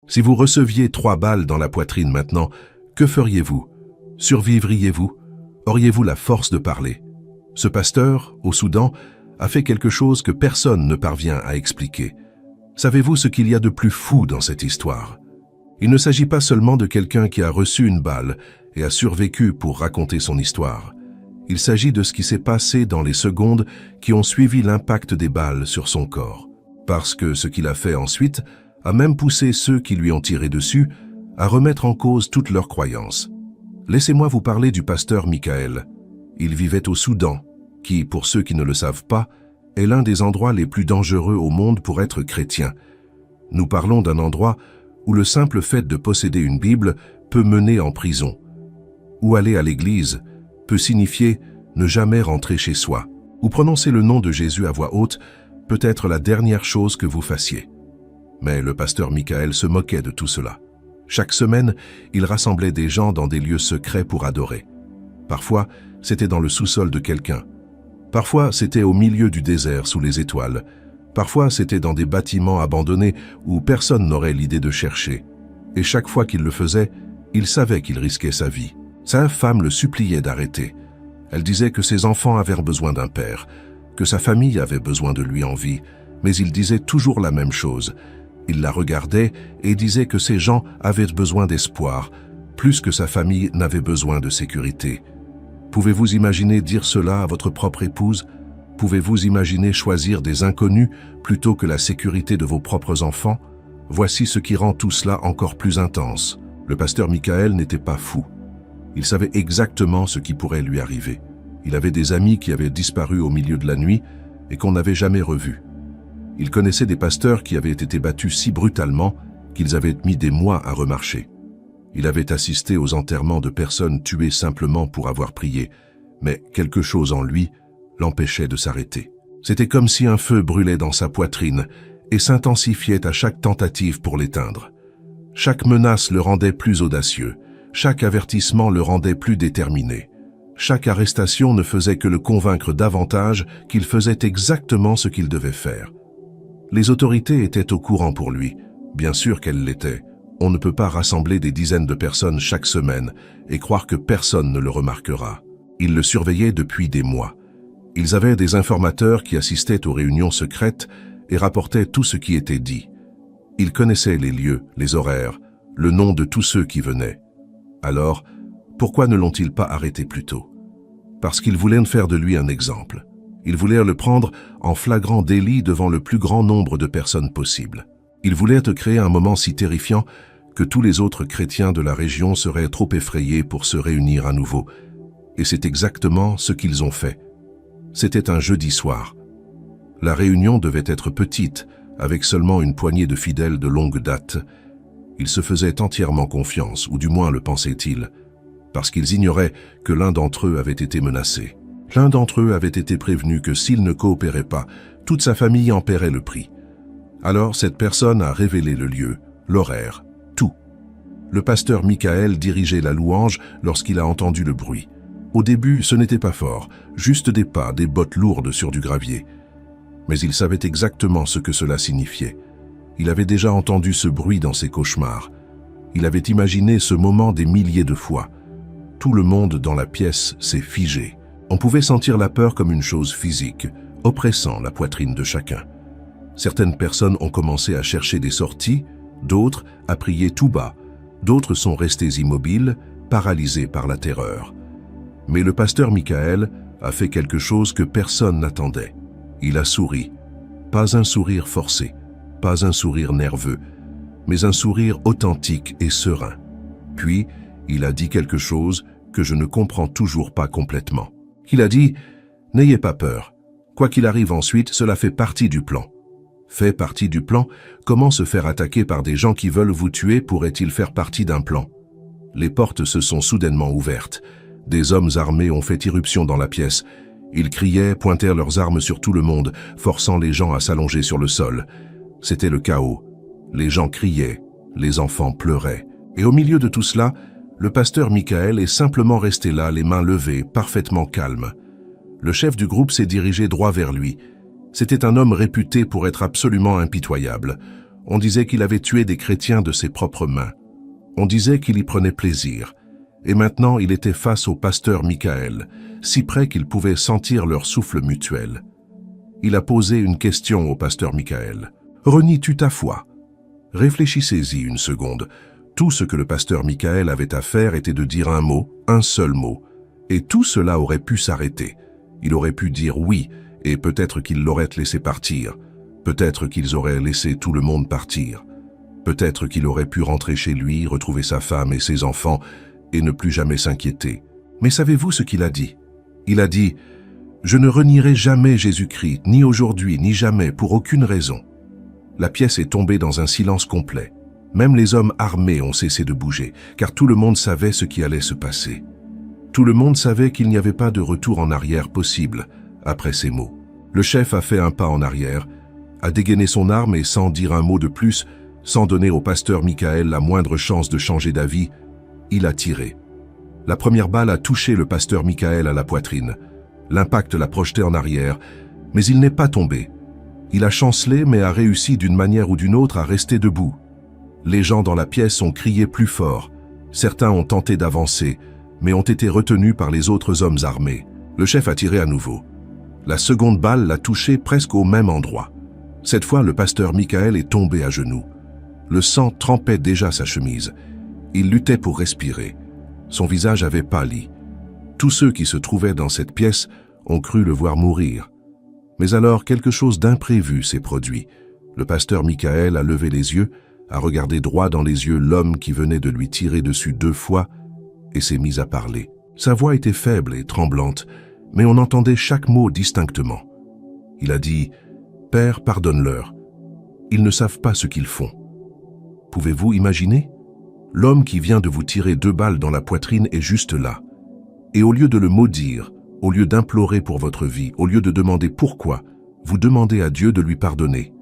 Si vous receviez 3 balles dans la poitrine maintenant, que feriez-vous? Survivriez-vous? Auriez-vous la force de parler? Ce pasteur, au Soudan, a fait quelque chose que personne ne parvient à expliquer. Savez-vous ce qu'il y a de plus fou dans cette histoire? Il ne s'agit pas seulement de quelqu'un qui a reçu une balle et a survécu pour raconter son histoire. Il s'agit de ce qui s'est passé dans les secondes qui ont suivi l'impact des balles sur son corps. Parce que ce qu'il a fait ensuite a même poussé ceux qui lui ont tiré dessus à remettre en cause toutes leurs croyances. Laissez-moi vous parler du pasteur Michael. Il vivait au Soudan, qui, pour ceux qui ne le savent pas, est l'un des endroits les plus dangereux au monde pour être chrétien. Nous parlons d'un endroit où le simple fait de posséder une Bible peut mener en prison. Ou aller à l'église peut signifier ne jamais rentrer chez soi. Ou prononcer le nom de Jésus à voix haute peut être la dernière chose que vous fassiez. Mais le pasteur Michael se moquait de tout cela. Chaque semaine, il rassemblait des gens dans des lieux secrets pour adorer. Parfois, c'était dans le sous-sol de quelqu'un. Parfois, c'était au milieu du désert sous les étoiles. Parfois, c'était dans des bâtiments abandonnés où personne n'aurait l'idée de chercher. Et chaque fois qu'il le faisait, il savait qu'il risquait sa vie. Sa femme le suppliait d'arrêter. Elle disait que ses enfants avaient besoin d'un père, que sa famille avait besoin de lui en vie, mais il disait toujours la même chose. Il la regardait et disait que ces gens avaient besoin d'espoir, plus que sa famille n'avait besoin de sécurité. Pouvez-vous imaginer dire cela à votre propre épouse? Pouvez-vous imaginer choisir des inconnus plutôt que la sécurité de vos propres enfants? Voici ce qui rend tout cela encore plus intense. Le pasteur Michael n'était pas fou. Il savait exactement ce qui pourrait lui arriver. Il avait des amis qui avaient disparu au milieu de la nuit et qu'on n'avait jamais revus. Il connaissait des pasteurs qui avaient été battus si brutalement qu'ils avaient mis des mois à remarcher. Il avait assisté aux enterrements de personnes tuées simplement pour avoir prié, mais quelque chose en lui l'empêchait de s'arrêter. C'était comme si un feu brûlait dans sa poitrine et s'intensifiait à chaque tentative pour l'éteindre. Chaque menace le rendait plus audacieux, chaque avertissement le rendait plus déterminé. Chaque arrestation ne faisait que le convaincre davantage qu'il faisait exactement ce qu'il devait faire. Les autorités étaient au courant pour lui, bien sûr qu'elles l'étaient. On ne peut pas rassembler des dizaines de personnes chaque semaine et croire que personne ne le remarquera. Ils le surveillaient depuis des mois. Ils avaient des informateurs qui assistaient aux réunions secrètes et rapportaient tout ce qui était dit. Ils connaissaient les lieux, les horaires, le nom de tous ceux qui venaient. Alors, pourquoi ne l'ont-ils pas arrêté plus tôt? Parce qu'ils voulaient faire de lui un exemple. Ils voulaient le prendre en flagrant délit devant le plus grand nombre de personnes possible. Ils voulaient créer un moment si terrifiant que tous les autres chrétiens de la région seraient trop effrayés pour se réunir à nouveau. Et c'est exactement ce qu'ils ont fait. C'était un jeudi soir. La réunion devait être petite, avec seulement une poignée de fidèles de longue date. Ils se faisaient entièrement confiance, ou du moins le pensaient-ils, parce qu'ils ignoraient que l'un d'entre eux avait été menacé. L'un d'entre eux avait été prévenu que s'il ne coopérait pas, toute sa famille en paierait le prix. Alors cette personne a révélé le lieu, l'horaire, tout. Le pasteur Michael dirigeait la louange lorsqu'il a entendu le bruit. Au début, ce n'était pas fort, juste des pas, des bottes lourdes sur du gravier. Mais il savait exactement ce que cela signifiait. Il avait déjà entendu ce bruit dans ses cauchemars. Il avait imaginé ce moment des milliers de fois. Tout le monde dans la pièce s'est figé. On pouvait sentir la peur comme une chose physique, oppressant la poitrine de chacun. Certaines personnes ont commencé à chercher des sorties, d'autres à prier tout bas, d'autres sont restés immobiles, paralysés par la terreur. Mais le pasteur Michael a fait quelque chose que personne n'attendait. Il a souri. Pas un sourire forcé, pas un sourire nerveux, mais un sourire authentique et serein. Puis, il a dit quelque chose que je ne comprends toujours pas complètement. Il a dit « N'ayez pas peur. Quoi qu'il arrive ensuite, cela fait partie du plan. » Fait partie du plan, comment se faire attaquer par des gens qui veulent vous tuer pourrait-il faire partie d'un plan? Les portes se sont soudainement ouvertes. Des hommes armés ont fait irruption dans la pièce. Ils criaient, pointèrent leurs armes sur tout le monde, forçant les gens à s'allonger sur le sol. C'était le chaos. Les gens criaient, les enfants pleuraient. Et au milieu de tout cela, le pasteur Michael est simplement resté là, les mains levées, parfaitement calme. Le chef du groupe s'est dirigé droit vers lui. C'était un homme réputé pour être absolument impitoyable. On disait qu'il avait tué des chrétiens de ses propres mains. On disait qu'il y prenait plaisir. Et maintenant, il était face au pasteur Michael, si près qu'il pouvait sentir leur souffle mutuel. Il a posé une question au pasteur Michael. « Renies-tu ta foi ?» Réfléchissez-y une seconde. Tout ce que le pasteur Michael avait à faire était de dire un mot, un seul mot. Et tout cela aurait pu s'arrêter. Il aurait pu dire oui, et peut-être qu'il l'aurait laissé partir. Peut-être qu'ils auraient laissé tout le monde partir. Peut-être qu'il aurait pu rentrer chez lui, retrouver sa femme et ses enfants, et ne plus jamais s'inquiéter. Mais savez-vous ce qu'il a dit? Il a dit « Je ne renierai jamais Jésus-Christ, ni aujourd'hui, ni jamais, pour aucune raison. » La pièce est tombée dans un silence complet. Même les hommes armés ont cessé de bouger, car tout le monde savait ce qui allait se passer. Tout le monde savait qu'il n'y avait pas de retour en arrière possible après ces mots. Le chef a fait un pas en arrière, a dégainé son arme et sans dire un mot de plus, sans donner au pasteur Michael la moindre chance de changer d'avis, il a tiré. La première balle a touché le pasteur Michael à la poitrine. L'impact l'a projeté en arrière, mais il n'est pas tombé. Il a chancelé mais a réussi d'une manière ou d'une autre à rester debout. Les gens dans la pièce ont crié plus fort. Certains ont tenté d'avancer, mais ont été retenus par les autres hommes armés. Le chef a tiré à nouveau. La seconde balle l'a touché presque au même endroit. Cette fois, le pasteur Michael est tombé à genoux. Le sang trempait déjà sa chemise. Il luttait pour respirer. Son visage avait pâli. Tous ceux qui se trouvaient dans cette pièce ont cru le voir mourir. Mais alors, quelque chose d'imprévu s'est produit. Le pasteur Michael a levé les yeux, a regardé droit dans les yeux l'homme qui venait de lui tirer dessus 2 fois et s'est mis à parler. Sa voix était faible et tremblante, mais on entendait chaque mot distinctement. Il a dit « Père, pardonne-leur. Ils ne savent pas ce qu'ils font. » Pouvez-vous imaginer? L'homme qui vient de vous tirer 2 balles dans la poitrine est juste là. Et au lieu de le maudire, au lieu d'implorer pour votre vie, au lieu de demander pourquoi, vous demandez à Dieu de lui pardonner.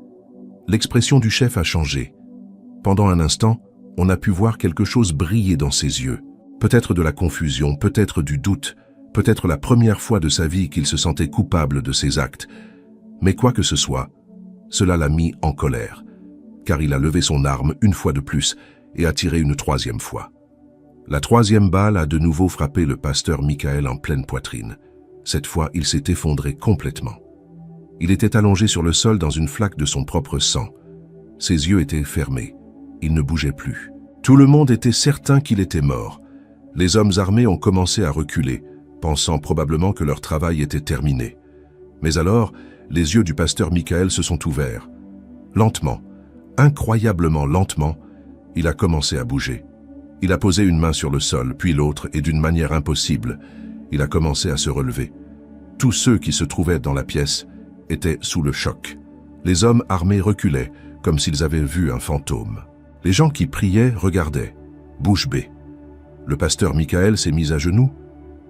L'expression du chef a changé. Pendant un instant, on a pu voir quelque chose briller dans ses yeux. Peut-être de la confusion, peut-être du doute, peut-être la première fois de sa vie qu'il se sentait coupable de ses actes. Mais quoi que ce soit, cela l'a mis en colère, car il a levé son arme une fois de plus et a tiré une 3e fois. La 3e balle a de nouveau frappé le pasteur Michael en pleine poitrine. Cette fois, il s'est effondré complètement. Il était allongé sur le sol dans une flaque de son propre sang. Ses yeux étaient fermés. Il ne bougeait plus. Tout le monde était certain qu'il était mort. Les hommes armés ont commencé à reculer, pensant probablement que leur travail était terminé. Mais alors, les yeux du pasteur Michael se sont ouverts. Lentement, incroyablement lentement, il a commencé à bouger. Il a posé une main sur le sol, puis l'autre, et d'une manière impossible, il a commencé à se relever. Tous ceux qui se trouvaient dans la pièce étaient sous le choc. Les hommes armés reculaient, comme s'ils avaient vu un fantôme. Les gens qui priaient regardaient, bouche bée. Le pasteur Michael s'est mis à genoux,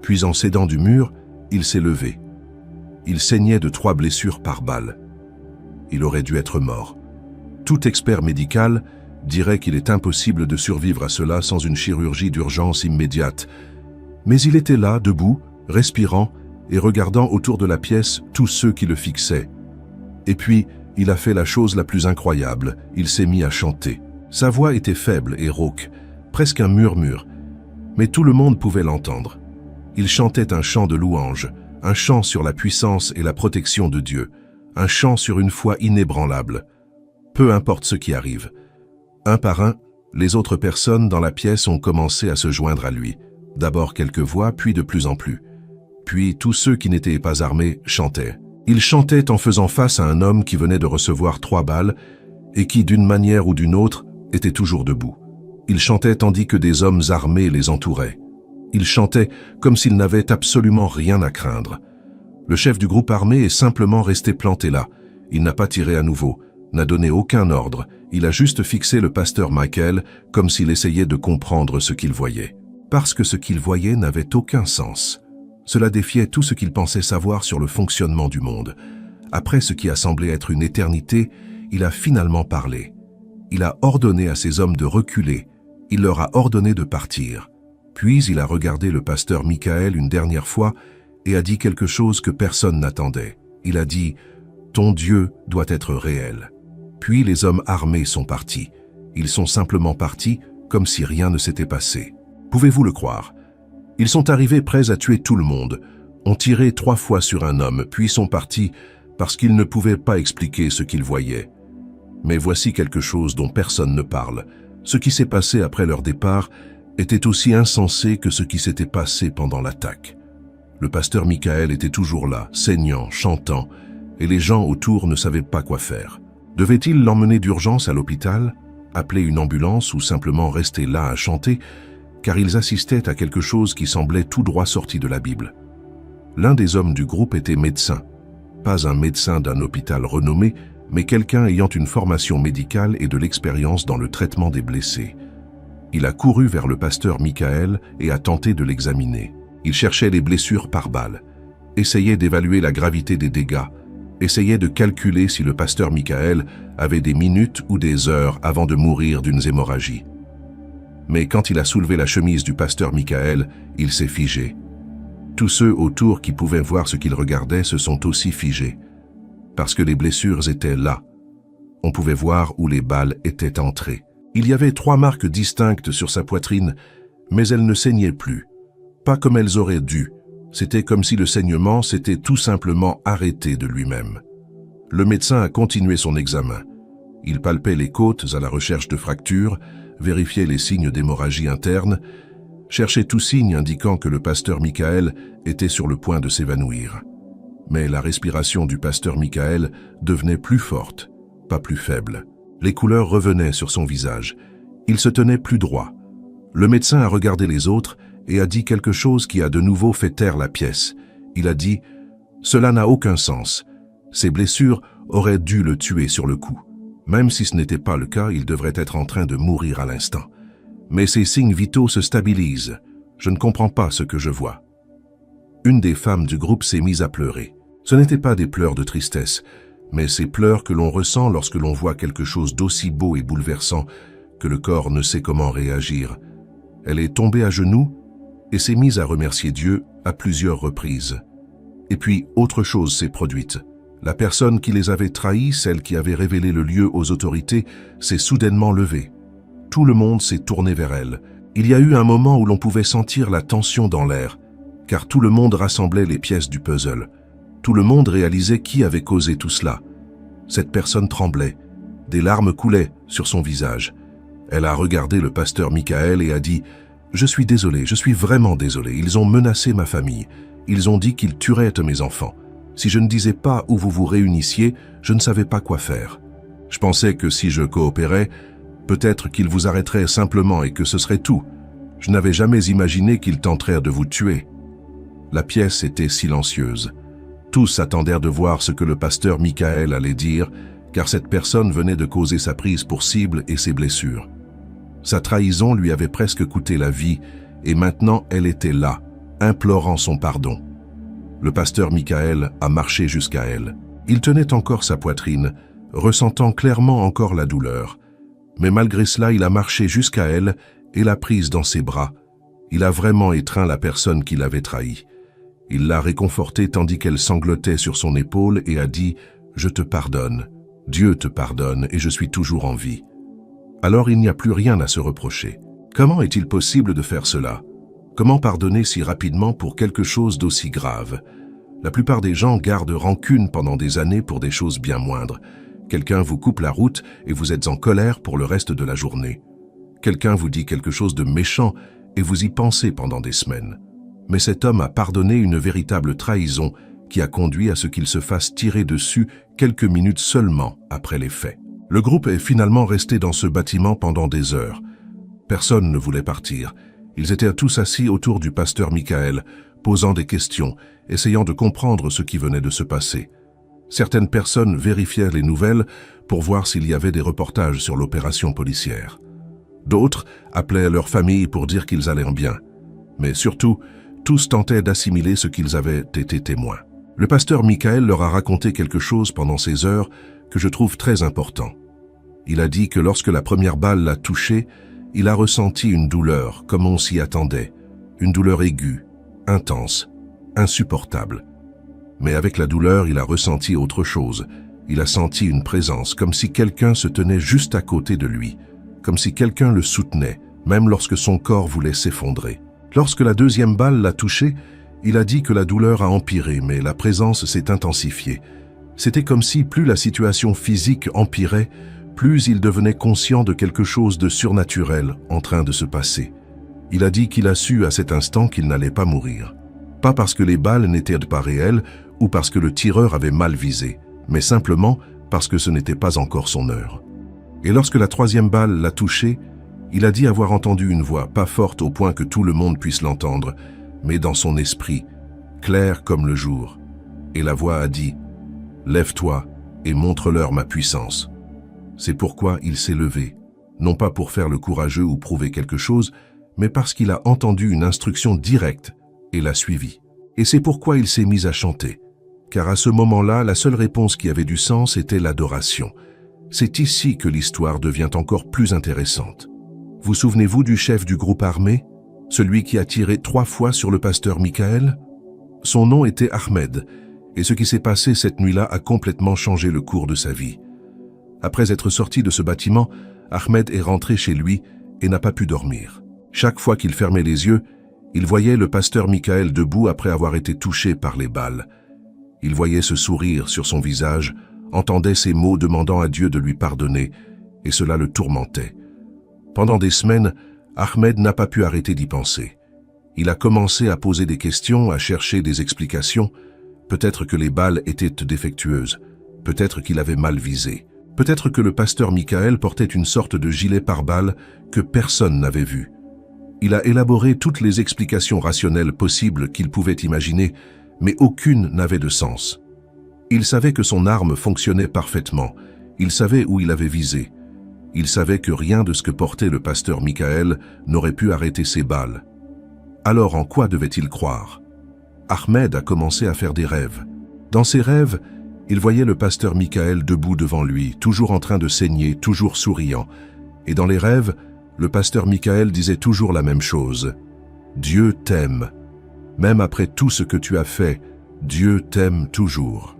puis en s'aidant du mur, il s'est levé. Il saignait de 3 blessures par balle. Il aurait dû être mort. Tout expert médical dirait qu'il est impossible de survivre à cela sans une chirurgie d'urgence immédiate. Mais il était là, debout, respirant et regardant autour de la pièce tous ceux qui le fixaient. Et puis, il a fait la chose la plus incroyable, il s'est mis à chanter. Sa voix était faible et rauque, presque un murmure, mais tout le monde pouvait l'entendre. Il chantait un chant de louange, un chant sur la puissance et la protection de Dieu, un chant sur une foi inébranlable. Peu importe ce qui arrive. Un par un, les autres personnes dans la pièce ont commencé à se joindre à lui. D'abord quelques voix, puis de plus en plus. Puis tous ceux qui n'étaient pas armés chantaient. Ils chantaient en faisant face à un homme qui venait de recevoir 3 balles et qui, d'une manière ou d'une autre, était toujours debout. Ils chantaient tandis que des hommes armés les entouraient. Ils chantaient comme s'ils n'avaient absolument rien à craindre. Le chef du groupe armé est simplement resté planté là. Il n'a pas tiré à nouveau, n'a donné aucun ordre. Il a juste fixé le pasteur Michael comme s'il essayait de comprendre ce qu'il voyait. Parce que ce qu'il voyait n'avait aucun sens. Cela défiait tout ce qu'il pensait savoir sur le fonctionnement du monde. Après ce qui a semblé être une éternité, il a finalement parlé. Il a ordonné à ses hommes de reculer. Il leur a ordonné de partir. Puis il a regardé le pasteur Michael une dernière fois et a dit quelque chose que personne n'attendait. Il a dit « Ton Dieu doit être réel ». Puis les hommes armés sont partis. Ils sont simplement partis comme si rien ne s'était passé. Pouvez-vous le croire? Ils sont arrivés prêts à tuer tout le monde, ont tiré 3 fois sur un homme, puis sont partis parce qu'ils ne pouvaient pas expliquer ce qu'ils voyaient. Mais voici quelque chose dont personne ne parle. Ce qui s'est passé après leur départ était aussi insensé que ce qui s'était passé pendant l'attaque. Le pasteur Michael était toujours là, saignant, chantant, et les gens autour ne savaient pas quoi faire. Devait-il l'emmener d'urgence à l'hôpital, appeler une ambulance ou simplement rester là à chanter, car ils assistaient à quelque chose qui semblait tout droit sorti de la Bible. L'un des hommes du groupe était médecin, pas un médecin d'un hôpital renommé, mais quelqu'un ayant une formation médicale et de l'expérience dans le traitement des blessés. Il a couru vers le pasteur Michael et a tenté de l'examiner. Il cherchait les blessures par balle, essayait d'évaluer la gravité des dégâts, essayait de calculer si le pasteur Michael avait des minutes ou des heures avant de mourir d'une hémorragie. Mais quand il a soulevé la chemise du pasteur Michael, il s'est figé. Tous ceux autour qui pouvaient voir ce qu'il regardait se sont aussi figés, parce que les blessures étaient là. On pouvait voir où les balles étaient entrées. Il y avait 3 marques distinctes sur sa poitrine, mais elles ne saignaient plus. Pas comme elles auraient dû. C'était comme si le saignement s'était tout simplement arrêté de lui-même. Le médecin a continué son examen. Il palpait les côtes à la recherche de fractures, vérifiait les signes d'hémorragie interne, cherchait tout signe indiquant que le pasteur Michael était sur le point de s'évanouir. Mais la respiration du pasteur Michael devenait plus forte, pas plus faible. Les couleurs revenaient sur son visage. Il se tenait plus droit. Le médecin a regardé les autres et a dit quelque chose qui a de nouveau fait taire la pièce. Il a dit « Cela n'a aucun sens. Ces blessures auraient dû le tuer sur le coup. Même si ce n'était pas le cas, il devrait être en train de mourir à l'instant. Mais ses signes vitaux se stabilisent. Je ne comprends pas ce que je vois. » Une des femmes du groupe s'est mise à pleurer. Ce n'étaient pas des pleurs de tristesse, mais ces pleurs que l'on ressent lorsque l'on voit quelque chose d'aussi beau et bouleversant que le corps ne sait comment réagir. Elle est tombée à genoux et s'est mise à remercier Dieu à plusieurs reprises. Et puis, autre chose s'est produite. La personne qui les avait trahis, celle qui avait révélé le lieu aux autorités, s'est soudainement levée. Tout le monde s'est tourné vers elle. Il y a eu un moment où l'on pouvait sentir la tension dans l'air, car tout le monde rassemblait les pièces du puzzle. Tout le monde réalisait qui avait causé tout cela. Cette personne tremblait. Des larmes coulaient sur son visage. Elle a regardé le pasteur Michael et a dit « Je suis désolé, je suis vraiment désolé. Ils ont menacé ma famille. Ils ont dit qu'ils tueraient mes enfants. Si je ne disais pas où vous vous réunissiez, je ne savais pas quoi faire. Je pensais que si je coopérais, peut-être qu'ils vous arrêteraient simplement et que ce serait tout. Je n'avais jamais imaginé qu'ils tenteraient de vous tuer. » La pièce était silencieuse. Tous attendèrent de voir ce que le pasteur Michael allait dire, car cette personne venait de causer sa prise pour cible et ses blessures. Sa trahison lui avait presque coûté la vie, et maintenant elle était là, implorant son pardon. Le pasteur Michael a marché jusqu'à elle. Il tenait encore sa poitrine, ressentant clairement encore la douleur. Mais malgré cela, il a marché jusqu'à elle et l'a prise dans ses bras. Il a vraiment étreint la personne qui l'avait trahi. Il l'a réconfortée tandis qu'elle sanglotait sur son épaule et a dit « Je te pardonne, Dieu te pardonne et je suis toujours en vie. » Alors il n'y a plus rien à se reprocher. Comment est-il possible de faire cela? Comment pardonner si rapidement pour quelque chose d'aussi grave? La plupart des gens gardent rancune pendant des années pour des choses bien moindres. Quelqu'un vous coupe la route et vous êtes en colère pour le reste de la journée. Quelqu'un vous dit quelque chose de méchant et vous y pensez pendant des semaines. Mais cet homme a pardonné une véritable trahison qui a conduit à ce qu'il se fasse tirer dessus quelques minutes seulement après les faits. Le groupe est finalement resté dans ce bâtiment pendant des heures. Personne ne voulait partir. Ils étaient tous assis autour du pasteur Michael, posant des questions, essayant de comprendre ce qui venait de se passer. Certaines personnes vérifiaient les nouvelles pour voir s'il y avait des reportages sur l'opération policière. D'autres appelaient leur famille pour dire qu'ils allaient bien. Mais surtout, tous tentaient d'assimiler ce qu'ils avaient été témoins. Le pasteur Michael leur a raconté quelque chose pendant ces heures que je trouve très important. Il a dit que lorsque la première balle l'a touché, il a ressenti une douleur comme on s'y attendait, une douleur aiguë, intense, insupportable. Mais avec la douleur, il a ressenti autre chose, Il a senti une présence, comme si quelqu'un se tenait juste à côté de lui, comme si quelqu'un le soutenait, même lorsque son corps voulait s'effondrer. Lorsque la deuxième balle l'a touché, il a dit que la douleur a empiré, mais la présence s'est intensifiée. C'était comme si plus la situation physique empirait, plus il devenait conscient de quelque chose de surnaturel en train de se passer. Il a dit qu'il a su à cet instant qu'il n'allait pas mourir. Pas parce que les balles n'étaient pas réelles ou parce que le tireur avait mal visé, mais simplement parce que ce n'était pas encore son heure. Et lorsque la troisième balle l'a touché, il a dit avoir entendu une voix, pas forte au point que tout le monde puisse l'entendre, mais dans son esprit, claire comme le jour. Et la voix a dit « Lève-toi et montre-leur ma puissance ». C'est pourquoi il s'est levé, non pas pour faire le courageux ou prouver quelque chose, mais parce qu'il a entendu une instruction directe et l'a suivie. Et c'est pourquoi il s'est mis à chanter, car à ce moment-là, la seule réponse qui avait du sens était l'adoration. C'est ici que l'histoire devient encore plus intéressante. Vous souvenez-vous du chef du groupe armé, celui qui a tiré 3 fois sur le pasteur Michael? Son nom était Ahmed, et ce qui s'est passé cette nuit-là a complètement changé le cours de sa vie. Après être sorti de ce bâtiment, Ahmed est rentré chez lui et n'a pas pu dormir. Chaque fois qu'il fermait les yeux, il voyait le pasteur Michael debout après avoir été touché par les balles. Il voyait ce sourire sur son visage, entendait ces mots demandant à Dieu de lui pardonner, et cela le tourmentait. Pendant des semaines, Ahmed n'a pas pu arrêter d'y penser. Il a commencé à poser des questions, à chercher des explications. Peut-être que les balles étaient défectueuses, peut-être qu'il avait mal visé. Peut-être que le pasteur Michael portait une sorte de gilet pare-balles que personne n'avait vu. Il a élaboré toutes les explications rationnelles possibles qu'il pouvait imaginer, mais aucune n'avait de sens. Il savait que son arme fonctionnait parfaitement, il savait où il avait visé. Il savait que rien de ce que portait le pasteur Michael n'aurait pu arrêter ses balles. Alors en quoi devait-il croire? Ahmed a commencé à faire des rêves. Dans ses rêves, il voyait le pasteur Michael debout devant lui, toujours en train de saigner, toujours souriant. Et dans les rêves, le pasteur Michael disait toujours la même chose. « Dieu t'aime. Même après tout ce que tu as fait, Dieu t'aime toujours. »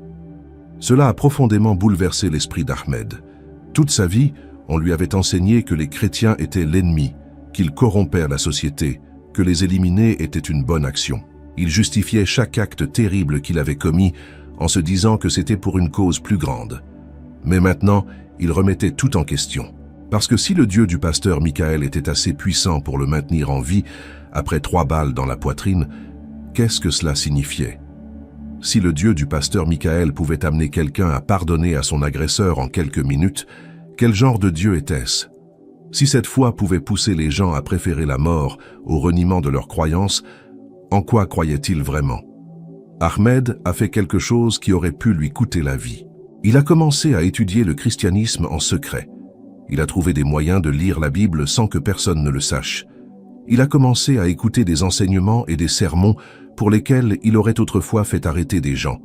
Cela a profondément bouleversé l'esprit d'Ahmed. Toute sa vie, on lui avait enseigné que les chrétiens étaient l'ennemi, qu'ils corrompaient la société, que les éliminer était une bonne action. Il justifiait chaque acte terrible qu'il avait commis en se disant que c'était pour une cause plus grande. Mais maintenant, il remettait tout en question. Parce que si le Dieu du pasteur Michael était assez puissant pour le maintenir en vie après 3 balles dans la poitrine, qu'est-ce que cela signifiait? Si le Dieu du pasteur Michael pouvait amener quelqu'un à pardonner à son agresseur en quelques minutes, quel genre de Dieu était-ce? Si cette foi pouvait pousser les gens à préférer la mort au reniement de leurs croyances, en quoi croyaient-ils vraiment? Ahmed a fait quelque chose qui aurait pu lui coûter la vie. Il a commencé à étudier le christianisme en secret. Il a trouvé des moyens de lire la Bible sans que personne ne le sache. Il a commencé à écouter des enseignements et des sermons pour lesquels il aurait autrefois fait arrêter des gens.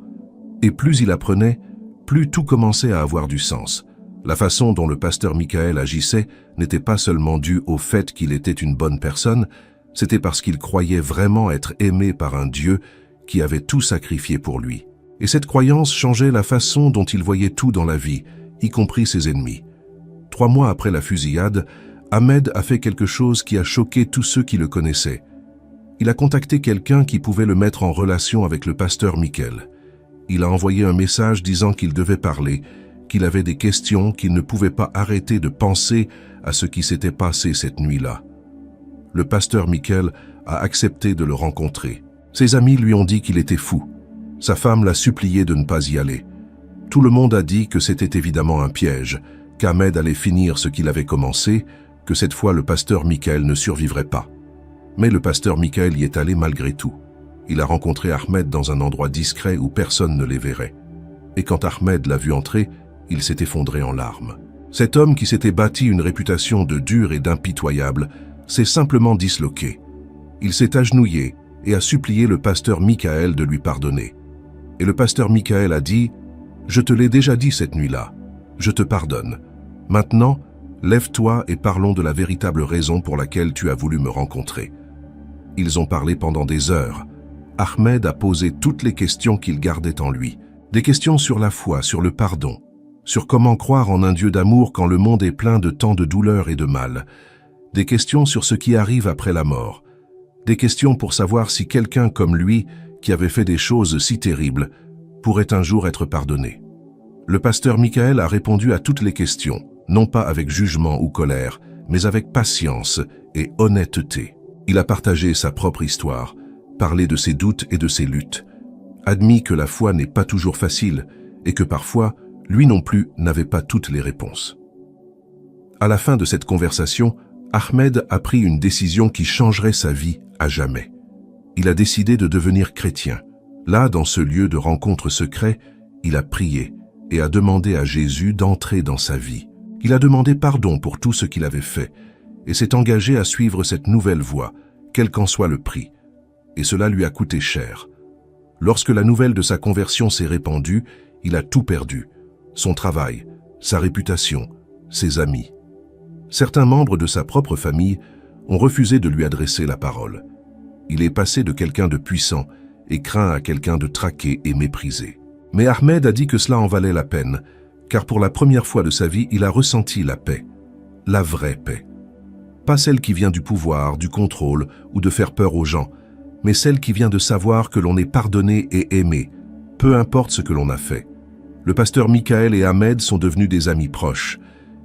Et plus il apprenait, plus tout commençait à avoir du sens. La façon dont le pasteur Michael agissait n'était pas seulement due au fait qu'il était une bonne personne, c'était parce qu'il croyait vraiment être aimé par un Dieu qui avait tout sacrifié pour lui. Et cette croyance changeait la façon dont il voyait tout dans la vie, y compris ses ennemis. 3 mois après la fusillade, Ahmed a fait quelque chose qui a choqué tous ceux qui le connaissaient. Il a contacté quelqu'un qui pouvait le mettre en relation avec le pasteur Michael. Il a envoyé un message disant qu'il devait parler, qu'il avait des questions, qu'il ne pouvait pas arrêter de penser à ce qui s'était passé cette nuit-là. Le pasteur Michael a accepté de le rencontrer. Ses amis lui ont dit qu'il était fou. Sa femme l'a supplié de ne pas y aller. Tout le monde a dit que c'était évidemment un piège, qu'Ahmed allait finir ce qu'il avait commencé, que cette fois le pasteur Michael ne survivrait pas. Mais le pasteur Michael y est allé malgré tout. Il a rencontré Ahmed dans un endroit discret où personne ne les verrait. Et quand Ahmed l'a vu entrer, il s'est effondré en larmes. Cet homme qui s'était bâti une réputation de dur et d'impitoyable s'est simplement disloqué. Il s'est agenouillé et a supplié le pasteur Michael de lui pardonner. Et le pasteur Michael a dit « Je te l'ai déjà dit cette nuit-là, je te pardonne. Maintenant, lève-toi et parlons de la véritable raison pour laquelle tu as voulu me rencontrer. » Ils ont parlé pendant des heures. Ahmed a posé toutes les questions qu'il gardait en lui. Des questions sur la foi, sur le pardon, sur comment croire en un Dieu d'amour quand le monde est plein de tant de douleur et de mal, des questions sur ce qui arrive après la mort, des questions pour savoir si quelqu'un comme lui, qui avait fait des choses si terribles, pourrait un jour être pardonné. Le pasteur Michael a répondu à toutes les questions, non pas avec jugement ou colère, mais avec patience et honnêteté. Il a partagé sa propre histoire, parlé de ses doutes et de ses luttes, admis que la foi n'est pas toujours facile et que parfois, lui non plus n'avait pas toutes les réponses. À la fin de cette conversation, Ahmed a pris une décision qui changerait sa vie à jamais. Il a décidé de devenir chrétien. Là, dans ce lieu de rencontre secret, il a prié et a demandé à Jésus d'entrer dans sa vie. Il a demandé pardon pour tout ce qu'il avait fait et s'est engagé à suivre cette nouvelle voie, quel qu'en soit le prix. Et cela lui a coûté cher. Lorsque la nouvelle de sa conversion s'est répandue, il a tout perdu. Son travail, sa réputation, ses amis. Certains membres de sa propre famille ont refusé de lui adresser la parole. Il est passé de quelqu'un de puissant et craint à quelqu'un de traqué et méprisé. Mais Ahmed a dit que cela en valait la peine, car pour la première fois de sa vie, il a ressenti la paix. La vraie paix. Pas celle qui vient du pouvoir, du contrôle ou de faire peur aux gens, mais celle qui vient de savoir que l'on est pardonné et aimé, peu importe ce que l'on a fait. Le pasteur Michael et Ahmed sont devenus des amis proches.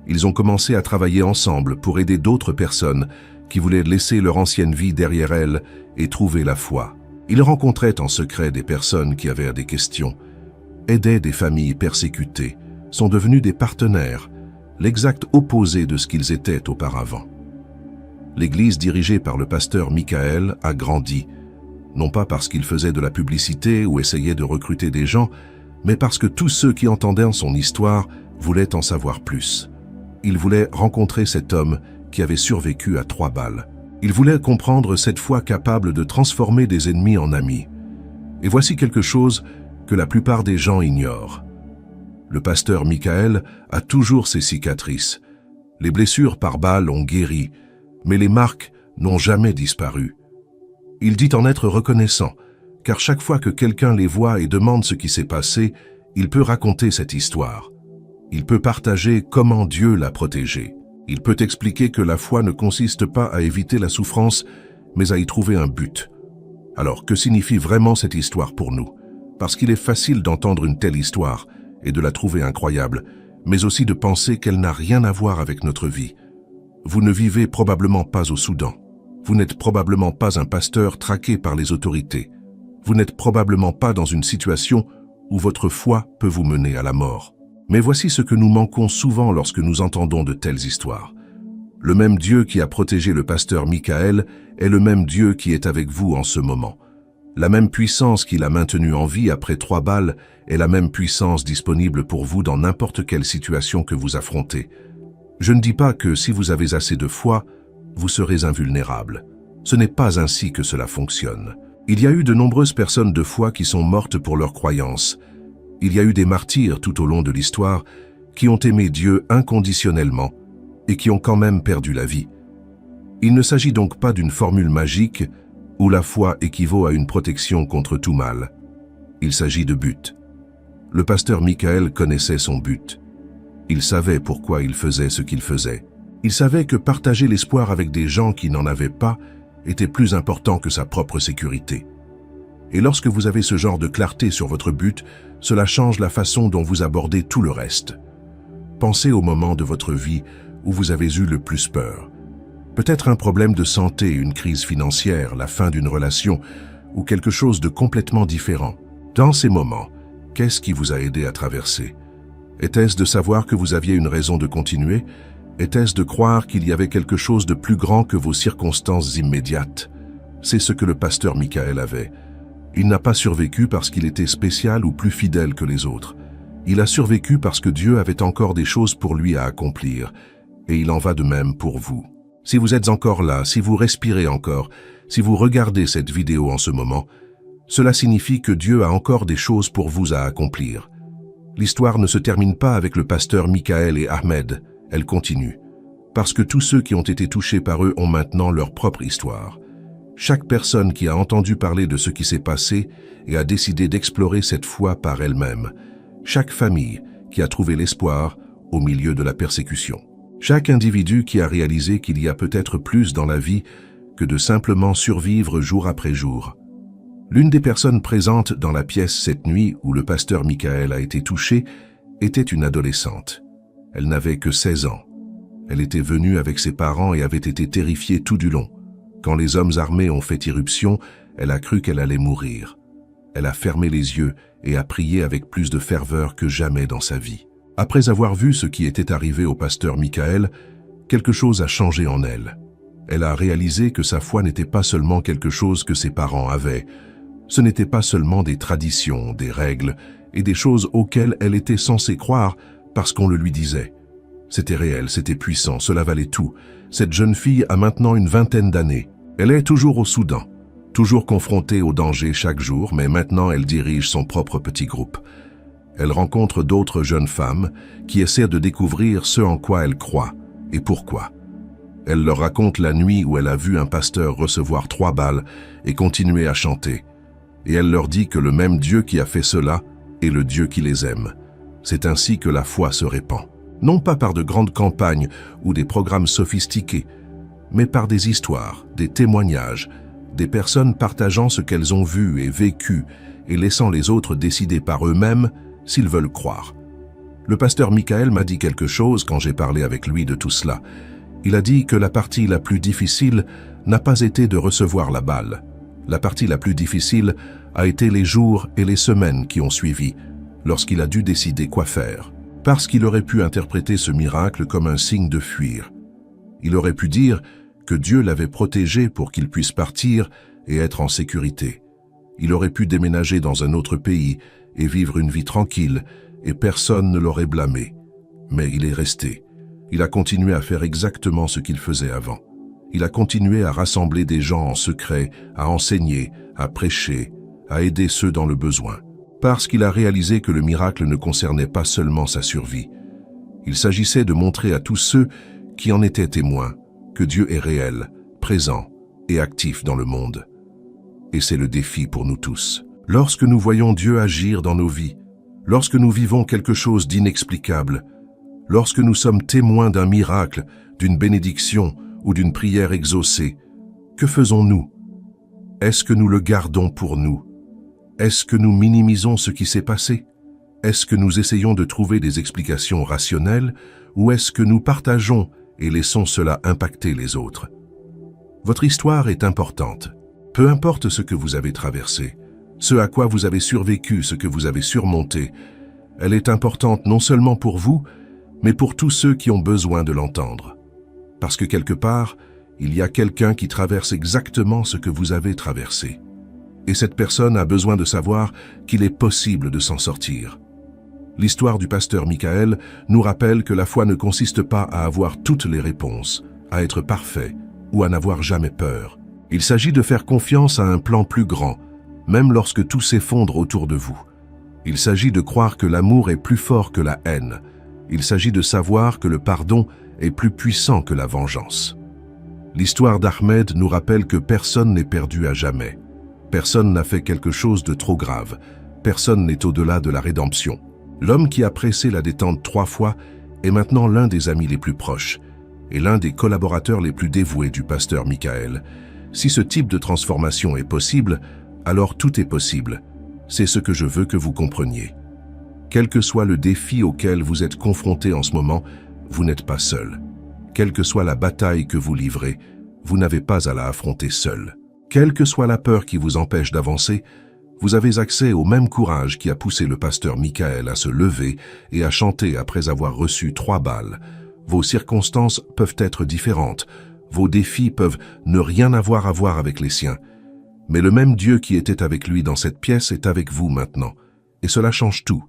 Ils ont commencé à travailler ensemble pour aider d'autres personnes qui voulaient laisser leur ancienne vie derrière elles et trouver la foi. Ils rencontraient en secret des personnes qui avaient des questions, aidaient des familles persécutées, sont devenus des partenaires, l'exact opposé de ce qu'ils étaient auparavant. L'église dirigée par le pasteur Michael a grandi, non pas parce qu'il faisait de la publicité ou essayait de recruter des gens, mais parce que tous ceux qui entendaient son histoire voulaient en savoir plus. Ils voulaient rencontrer cet homme qui avait survécu à 3 balles. Ils voulaient comprendre cette foi capable de transformer des ennemis en amis. Et voici quelque chose que la plupart des gens ignorent. Le pasteur Michael a toujours ses cicatrices. Les blessures par balles ont guéri, mais les marques n'ont jamais disparu. Il dit en être reconnaissant, car chaque fois que quelqu'un les voit et demande ce qui s'est passé, il peut raconter cette histoire. Il peut partager comment Dieu l'a protégé. Il peut expliquer que la foi ne consiste pas à éviter la souffrance, mais à y trouver un but. Alors, que signifie vraiment cette histoire pour nous? Parce qu'il est facile d'entendre une telle histoire et de la trouver incroyable, mais aussi de penser qu'elle n'a rien à voir avec notre vie. Vous ne vivez probablement pas au Soudan. Vous n'êtes probablement pas un pasteur traqué par les autorités. Vous n'êtes probablement pas dans une situation où votre foi peut vous mener à la mort. Mais voici ce que nous manquons souvent lorsque nous entendons de telles histoires. Le même Dieu qui a protégé le pasteur Michael est le même Dieu qui est avec vous en ce moment. La même puissance qui l'a maintenu en vie après 3 balles est la même puissance disponible pour vous dans n'importe quelle situation que vous affrontez. Je ne dis pas que si vous avez assez de foi, vous serez invulnérable. Ce n'est pas ainsi que cela fonctionne. Il y a eu de nombreuses personnes de foi qui sont mortes pour leur croyance. Il y a eu des martyrs tout au long de l'histoire qui ont aimé Dieu inconditionnellement et qui ont quand même perdu la vie. Il ne s'agit donc pas d'une formule magique où la foi équivaut à une protection contre tout mal. Il s'agit de but. Le pasteur Michael connaissait son but. Il savait pourquoi il faisait ce qu'il faisait. Il savait que partager l'espoir avec des gens qui n'en avaient pas était plus important que sa propre sécurité. Et lorsque vous avez ce genre de clarté sur votre but, cela change la façon dont vous abordez tout le reste. Pensez au moment de votre vie où vous avez eu le plus peur. Peut-être un problème de santé, une crise financière, la fin d'une relation ou quelque chose de complètement différent. Dans ces moments, qu'est-ce qui vous a aidé à traverser? Était-ce de savoir que vous aviez une raison de continuer? Était-ce de croire qu'il y avait quelque chose de plus grand que vos circonstances immédiates? C'est ce que le pasteur Michael avait. Il n'a pas survécu parce qu'il était spécial ou plus fidèle que les autres. Il a survécu parce que Dieu avait encore des choses pour lui à accomplir, et il en va de même pour vous. Si vous êtes encore là, si vous respirez encore, si vous regardez cette vidéo en ce moment, cela signifie que Dieu a encore des choses pour vous à accomplir. L'histoire ne se termine pas avec le pasteur Michael et Ahmed, elle continue, parce que tous ceux qui ont été touchés par eux ont maintenant leur propre histoire. Chaque personne qui a entendu parler de ce qui s'est passé et a décidé d'explorer cette foi par elle-même. Chaque famille qui a trouvé l'espoir au milieu de la persécution. Chaque individu qui a réalisé qu'il y a peut-être plus dans la vie que de simplement survivre jour après jour. L'une des personnes présentes dans la pièce cette nuit où le pasteur Michael a été touché était une adolescente. Elle n'avait que 16 ans. Elle était venue avec ses parents et avait été terrifiée tout du long. Quand les hommes armés ont fait irruption, elle a cru qu'elle allait mourir. Elle a fermé les yeux et a prié avec plus de ferveur que jamais dans sa vie. Après avoir vu ce qui était arrivé au pasteur Michael, quelque chose a changé en elle. Elle a réalisé que sa foi n'était pas seulement quelque chose que ses parents avaient. Ce n'était pas seulement des traditions, des règles et des choses auxquelles elle était censée croire parce qu'on le lui disait. C'était réel, c'était puissant, cela valait tout. Cette jeune fille a maintenant une vingtaine d'années. Elle est toujours au Soudan, toujours confrontée au danger chaque jour, mais maintenant elle dirige son propre petit groupe. Elle rencontre d'autres jeunes femmes qui essaient de découvrir ce en quoi elle croit et pourquoi. Elle leur raconte la nuit où elle a vu un pasteur recevoir 3 balles et continuer à chanter. Et elle leur dit que le même Dieu qui a fait cela est le Dieu qui les aime. C'est ainsi que la foi se répand. Non pas par de grandes campagnes ou des programmes sophistiqués, mais par des histoires, des témoignages, des personnes partageant ce qu'elles ont vu et vécu et laissant les autres décider par eux-mêmes s'ils veulent croire. Le pasteur Michael m'a dit quelque chose quand j'ai parlé avec lui de tout cela. Il a dit que la partie la plus difficile n'a pas été de recevoir la balle. La partie la plus difficile a été les jours et les semaines qui ont suivi, lorsqu'il a dû décider quoi faire. Parce qu'il aurait pu interpréter ce miracle comme un signe de fuir. Il aurait pu dire que Dieu l'avait protégé pour qu'il puisse partir et être en sécurité. Il aurait pu déménager dans un autre pays et vivre une vie tranquille, et personne ne l'aurait blâmé. Mais il est resté. Il a continué à faire exactement ce qu'il faisait avant. Il a continué à rassembler des gens en secret, à enseigner, à prêcher, à aider ceux dans le besoin. Parce qu'il a réalisé que le miracle ne concernait pas seulement sa survie. Il s'agissait de montrer à tous ceux qui en étaient témoins que Dieu est réel, présent et actif dans le monde. Et c'est le défi pour nous tous. Lorsque nous voyons Dieu agir dans nos vies, lorsque nous vivons quelque chose d'inexplicable, lorsque nous sommes témoins d'un miracle, d'une bénédiction ou d'une prière exaucée, que faisons-nous? Est-ce que nous le gardons pour nous? Est-ce que nous minimisons ce qui s'est passé? Est-ce que nous essayons de trouver des explications rationnelles ou est-ce que nous partageons et laissons cela impacter les autres? Votre histoire est importante. Peu importe ce que vous avez traversé, ce à quoi vous avez survécu, ce que vous avez surmonté, elle est importante non seulement pour vous, mais pour tous ceux qui ont besoin de l'entendre. Parce que quelque part, il y a quelqu'un qui traverse exactement ce que vous avez traversé. Et cette personne a besoin de savoir qu'il est possible de s'en sortir. L'histoire du pasteur Michael nous rappelle que la foi ne consiste pas à avoir toutes les réponses, à être parfait ou à n'avoir jamais peur. Il s'agit de faire confiance à un plan plus grand, même lorsque tout s'effondre autour de vous. Il s'agit de croire que l'amour est plus fort que la haine. Il s'agit de savoir que le pardon est plus puissant que la vengeance. L'histoire d'Ahmed nous rappelle que personne n'est perdu à jamais. Personne n'a fait quelque chose de trop grave. Personne n'est au-delà de la rédemption. L'homme qui a pressé la détente 3 fois est maintenant l'un des amis les plus proches et l'un des collaborateurs les plus dévoués du pasteur Michael. Si ce type de transformation est possible, alors tout est possible. C'est ce que je veux que vous compreniez. Quel que soit le défi auquel vous êtes confronté en ce moment, vous n'êtes pas seul. Quelle que soit la bataille que vous livrez, vous n'avez pas à la affronter seul. Quelle que soit la peur qui vous empêche d'avancer, vous avez accès au même courage qui a poussé le pasteur Michael à se lever et à chanter après avoir reçu 3 balles. Vos circonstances peuvent être différentes, vos défis peuvent ne rien avoir à voir avec les siens. Mais le même Dieu qui était avec lui dans cette pièce est avec vous maintenant, et cela change tout.